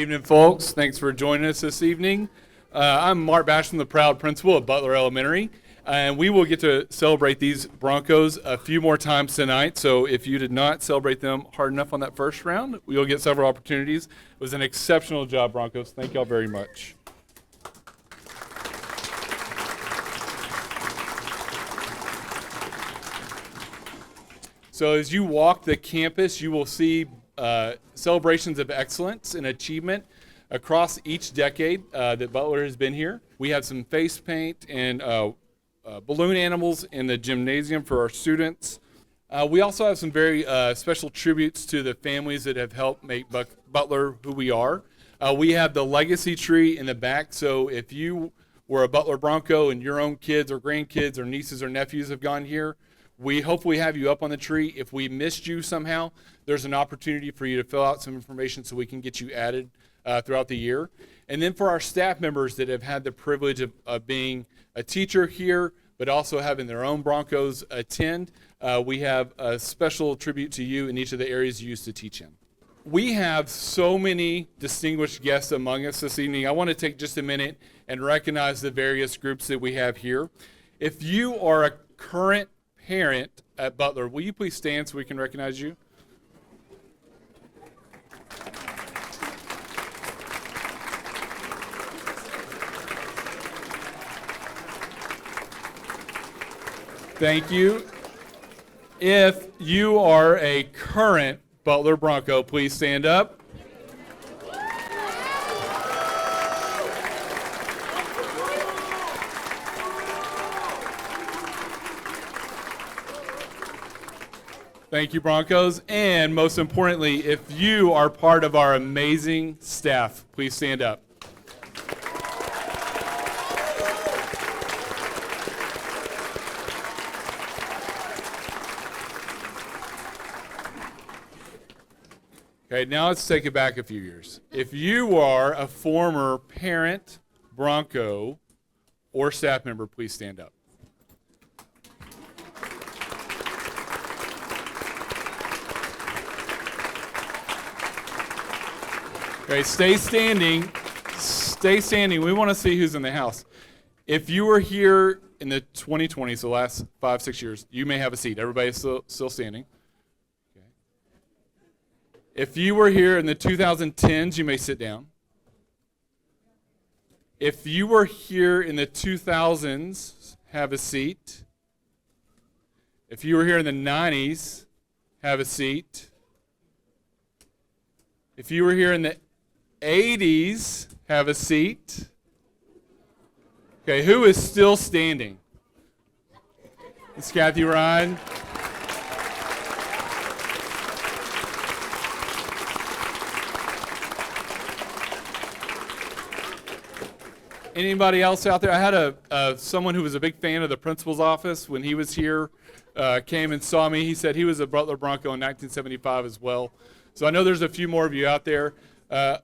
evening, folks. Thanks for joining us this evening. I'm Mark Basham, the proud principal of Butler Elementary, and we will get to celebrate these Broncos a few more times tonight. So if you did not celebrate them hard enough on that first round, you'll get several opportunities. It was an exceptional job, Broncos. Thank y'all very much. So as you walk the campus, you will see celebrations of excellence and achievement across each decade that Butler has been here. We have some face paint and balloon animals in the gymnasium for our students. We also have some very special tributes to the families that have helped make Butler who we are. We have the legacy tree in the back, so if you were a Butler Bronco and your own kids or grandkids or nieces or nephews have gone here, we hopefully have you up on the tree. If we missed you somehow, there's an opportunity for you to fill out some information so we can get you added throughout the year. And then for our staff members that have had the privilege of being a teacher here, but also having their own Broncos attend, we have a special tribute to you in each of the areas you used to teach in. We have so many distinguished guests among us this evening. I want to take just a minute and recognize the various groups that we have here. If you are a current parent at Butler, will you please stand so we can recognize you? Thank you. If you are a current Butler Bronco, please stand up. Thank you, Broncos. And most importantly, if you are part of our amazing staff, please stand up. Okay, now let's take it back a few years. If you are a former parent, Bronco, or staff member, please stand up. Okay, stay standing. Stay standing. We want to see who's in the house. If you were here in the 2020s, the last 5-6 years, you may have a seat. Everybody's still standing. Okay. If you were here in the 2010s, you may sit down. If you were here in the 2000s, have a seat. If you were here in the 90s, have a seat. If you were here in the 80s, have a seat. Okay, who is still standing? It's Kathy Ryan. Anybody else out there? I had someone who was a big fan of the principal's office when he was here, came and saw me. He said he was a Butler Bronco in 1975 as well. So I know there's a few more of you out there.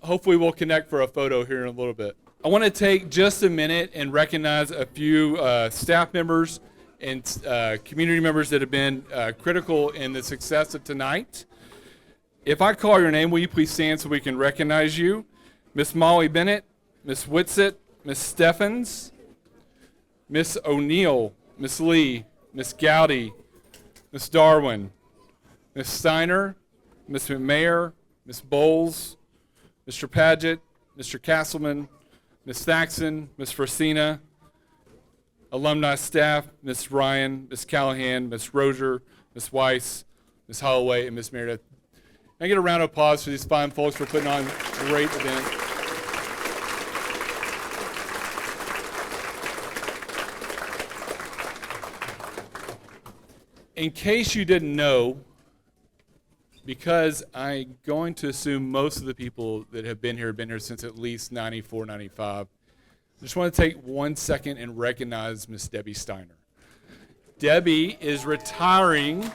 Hopefully we'll connect for a photo here in a little bit. I want to take just a minute and recognize a few staff members and community members that have been critical in the success of tonight. If I call your name, will you please stand so we can recognize you? Miss Molly Bennett, Miss Whitsitt, Miss Steffens, Miss O'Neill, Miss Lee, Miss Gowdy, Miss Darwin, Miss Steiner, Miss McMayer, Miss Bowles, Mr. Paget, Mr. Castleman, Ms. Thaxton, Ms. Frosina, alumni staff, Ms. Ryan, Ms. Callahan, Ms. Rozier, Ms. Weiss, Ms. Holloway, and Ms. Meredith. Can I get a round of applause for these fine folks for putting on a great event? In case you didn't know, because I'm going to assume most of the people that have been here since at least 94, 95. I just want to take 1 second and recognize Miss Debbie Steiner. Debbie is retiring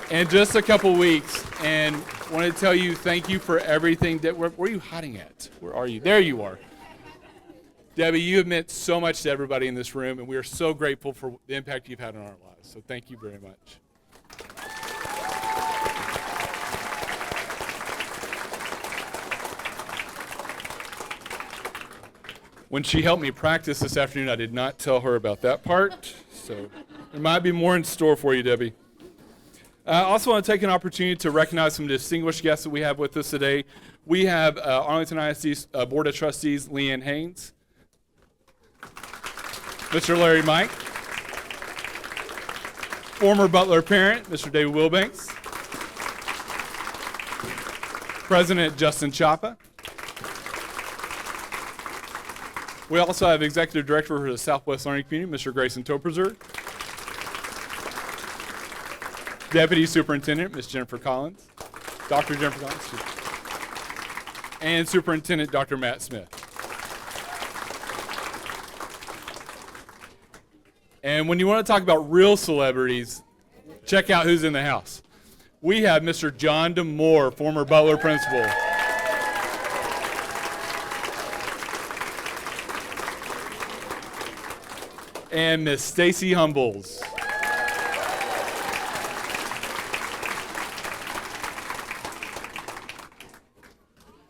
in just a couple weeks, and I want to tell you thank you for everything. Where are you hiding at? Where are you? There you are. Debbie, you have meant so much to everybody in this room, and we are so grateful for the impact you've had on our lives. So thank you very much. When she helped me practice this afternoon, I did not tell her about that part. So there might be more in store for you, Debbie. I also want to take an opportunity to recognize some distinguished guests that we have with us today. We have Arlington ISD Board of Trustees, Leanne Haynes, Mr. Larry Mike, former Butler parent, Mr. David Wilbanks, President Justin Chapa. We also have Executive Director for the Southwest Learning Community, Mr. Grayson Toperzer, Deputy Superintendent, Ms. Jennifer Collins, Dr. Jennifer Collins, and Superintendent Dr. Matt Smith. And when you want to talk about real celebrities, check out who's in the house. We have Mr. John DeMoore, former Butler principal. And Miss Stacy Humbles.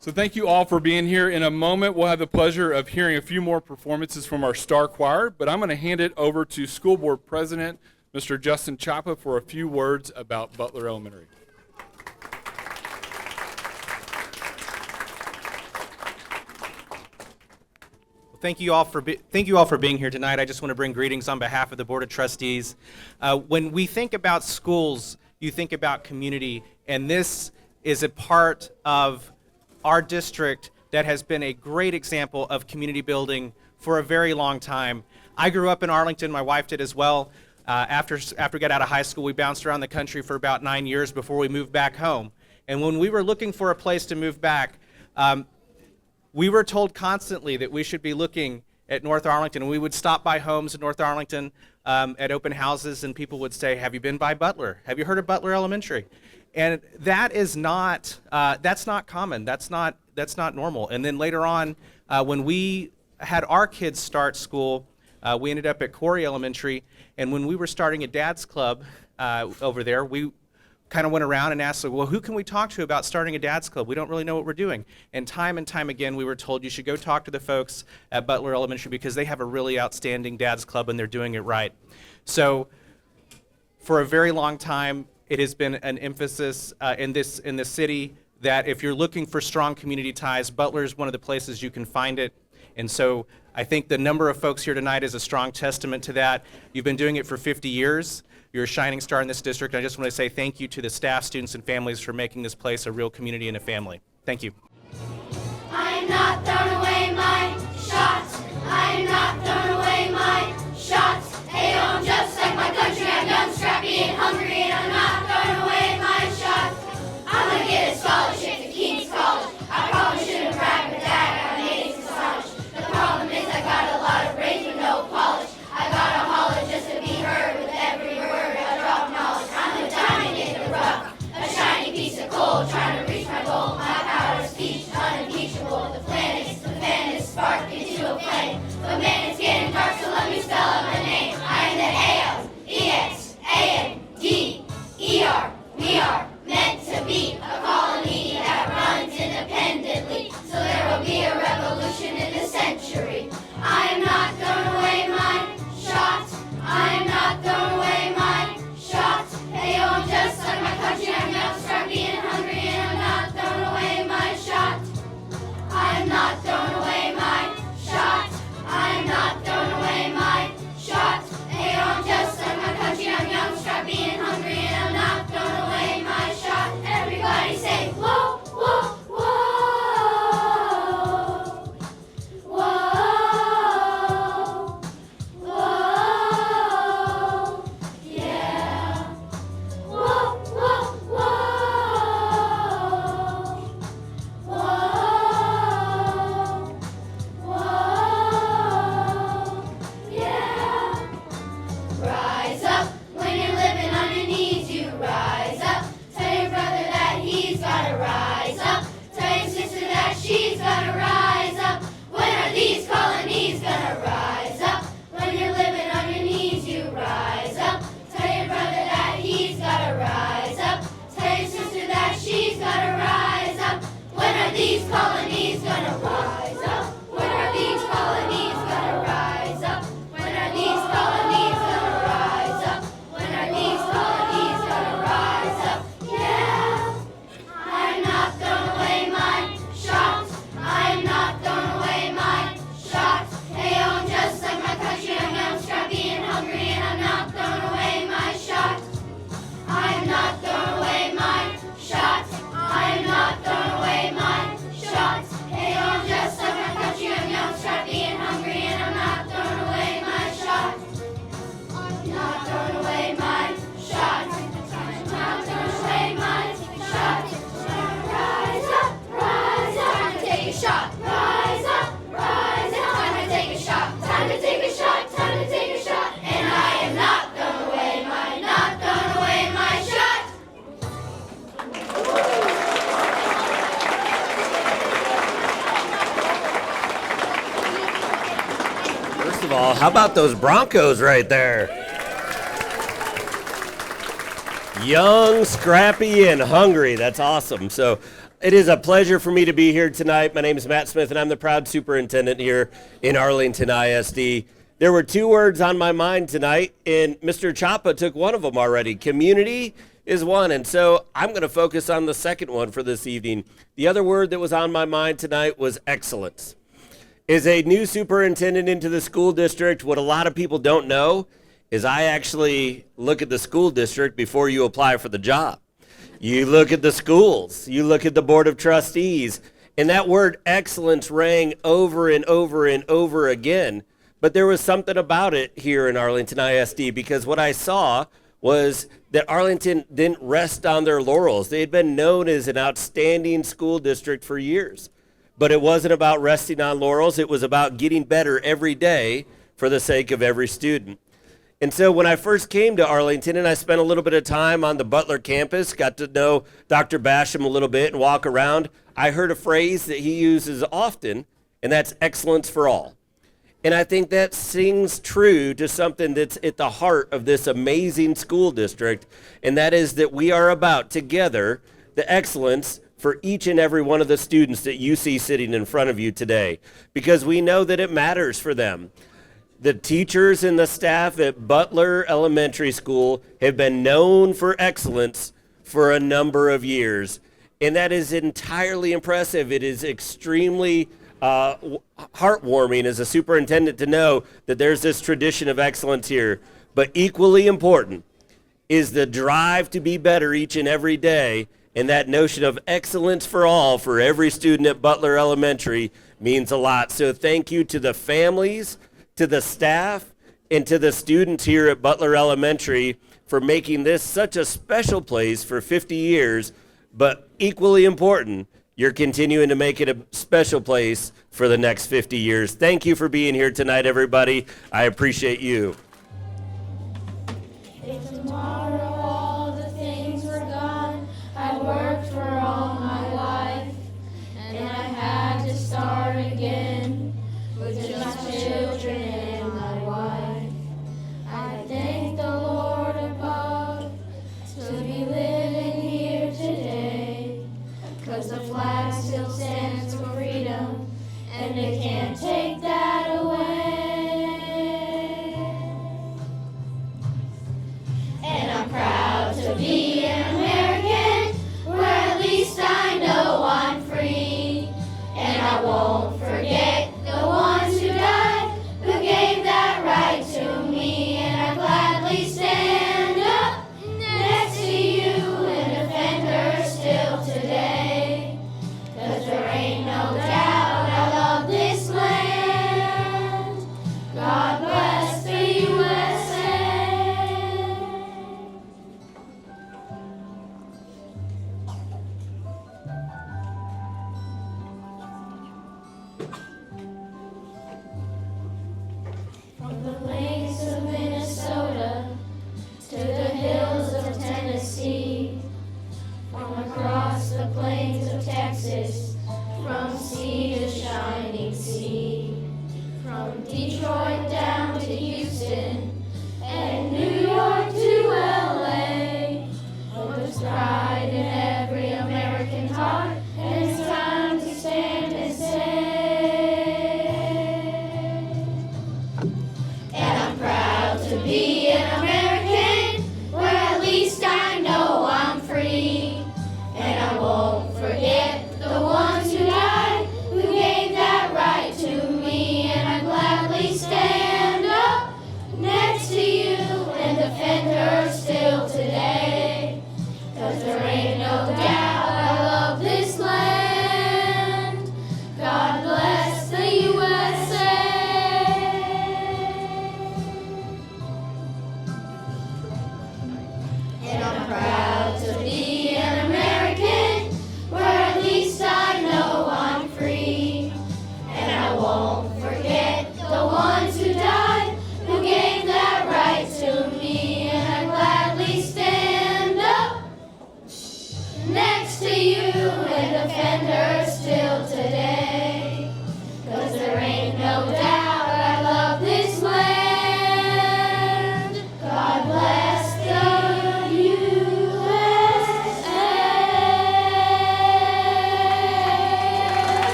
So thank you all for being here. In a moment, we'll have the pleasure of hearing a few more performances from our star choir, but I'm going to hand it over to School Board President, Mr. Justin Chapa, for a few words about Butler Elementary. Thank you all for being here tonight. I just want to bring greetings on behalf of the Board of Trustees. When we think about schools, you think about community, and this is a part of our district that has been a great example of community building for a very long time. I grew up in Arlington. My wife did as well. After we got out of high school, we bounced around the country for about 9 years before we moved back home. And when we were looking for a place to move back, we were told constantly that we should be looking at North Arlington. And we would stop by homes in North Arlington at open houses, and people would say, "Have you been by Butler? Have you heard of Butler Elementary?" And that is not that's not common. That's not normal. And then later on, when we had our kids start school, we ended up at Corey Elementary. And when we were starting a dad's club over there, we kind of went around and asked, well, who can we talk to about starting a dad's club? We don't really know what we're doing. And time again, we were told you should go talk to the folks at Butler Elementary because they have a really outstanding dad's club and they're doing it right. So for a very long time, it has been an emphasis in the city that if you're looking for strong community ties, Butler is one of the places you can find it. And so I think the number of folks here tonight is a strong testament to that. You've been doing it for 50 years. You're a shining star in this district. I just want to say thank you to the staff, students, and families for making this place a real community and a family. Thank you. I am not throwing away my shots. I am not throwing away my shots. Hey, I'm just like my country. I'm young, scrappy, and hungry, and I'm not throwing away my shots. I'm gonna get a scholarship to King's College. I probably shouldn't brag, but Dad, I'm amazing astonished. The problem is I got a lot of range with no polish. I gotta holler just to be heard with every word I drop knowledge. I'm a diamond in the rough, a shiny piece of gold, trying to reach my goal. My power of speech, unimpeachable. The plan is to shot. Rise up, rise up. Time to take a shot. Time to take a shot. Time to take a shot. And I am not throwing away mine. Not throwing away my shot. First of all, how about those Broncos right there? Young, scrappy, and hungry. That's awesome. So it is a pleasure for me to be here tonight. My name is Matt Smith, and I'm the proud superintendent here in Arlington ISD. There were two words on my mind tonight, and Mr. Chapa took one of them already. Community is one, and so I'm going to focus on the second one for this evening. The other word that was on my mind tonight was excellence. As a new superintendent into the school district, what a lot of people don't know is I actually look at the school district before you apply for the job. You look at the schools, you look at the board of trustees, and that word excellence rang over and over and over again. But there was something about it here in Arlington ISD, because what I saw was that Arlington didn't rest on their laurels. They had been known as an outstanding school district for years. But it wasn't about resting on laurels. It was about getting better every day for the sake of every student. And so when I first came to Arlington and I spent a little bit of time on the Butler campus, got to know Dr. Basham a little bit and walk around, I heard a phrase that he uses often, and that's excellence for all. And I think that sings true to something that's at the heart of this amazing school district, and that is that we are about together the excellence for each and every one of the students that you see sitting in front of you today, because we know that it matters for them. The teachers and the staff at Butler Elementary School have been known for excellence for a number of years, and that is entirely impressive. It is extremely heartwarming as a superintendent to know that there's this tradition of excellence here. But equally important is the drive to be better each and every day, and that notion of excellence for all for every student at Butler Elementary means a lot. So thank you to the families, to the staff, and to the students here at Butler Elementary for making this such a special place for 50 years, but equally important, you're continuing to make it a special place for the next 50 years. Thank you for being here tonight, everybody. I appreciate you. If tomorrow all the things were gone, I worked for all my life, and I had to start again with just my children and my wife. I thank the Lord above to be living here today, 'cause the flag still stands for freedom, and they can't take that away. And I'm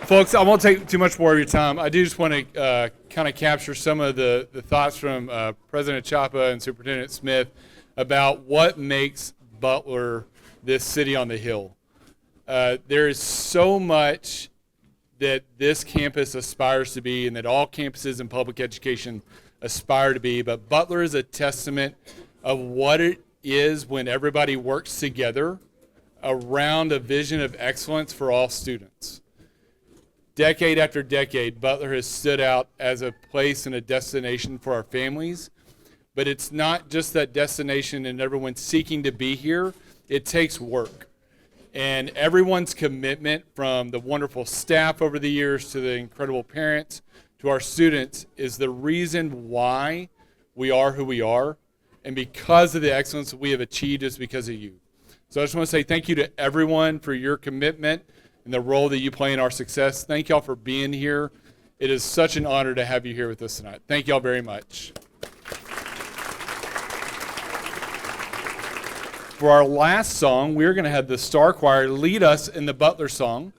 Folks, I won't take too much more of your time. I do just want to kind of capture some of the thoughts from President Chapa and Superintendent Smith about what makes Butler this city on the hill. There is so much that this campus aspires to be and that all campuses in public education aspire to be, but Butler is a testament of what it is when everybody works together around a vision of excellence for all students. Decade after decade, Butler has stood out as a place and a destination for our families, but it's not just that destination and everyone seeking to be here. It takes work. And everyone's commitment, from the wonderful staff over the years to the incredible parents to our students, is the reason why we are who we are. And because of the excellence that we have achieved is because of you. So I just want to say thank you to everyone for your commitment and the role that you play in our success. Thank y'all for being here. It is such an honor to have you here with us tonight. Thank y'all very much. For our last song, we're going to have the Star Choir lead us in the Butler song.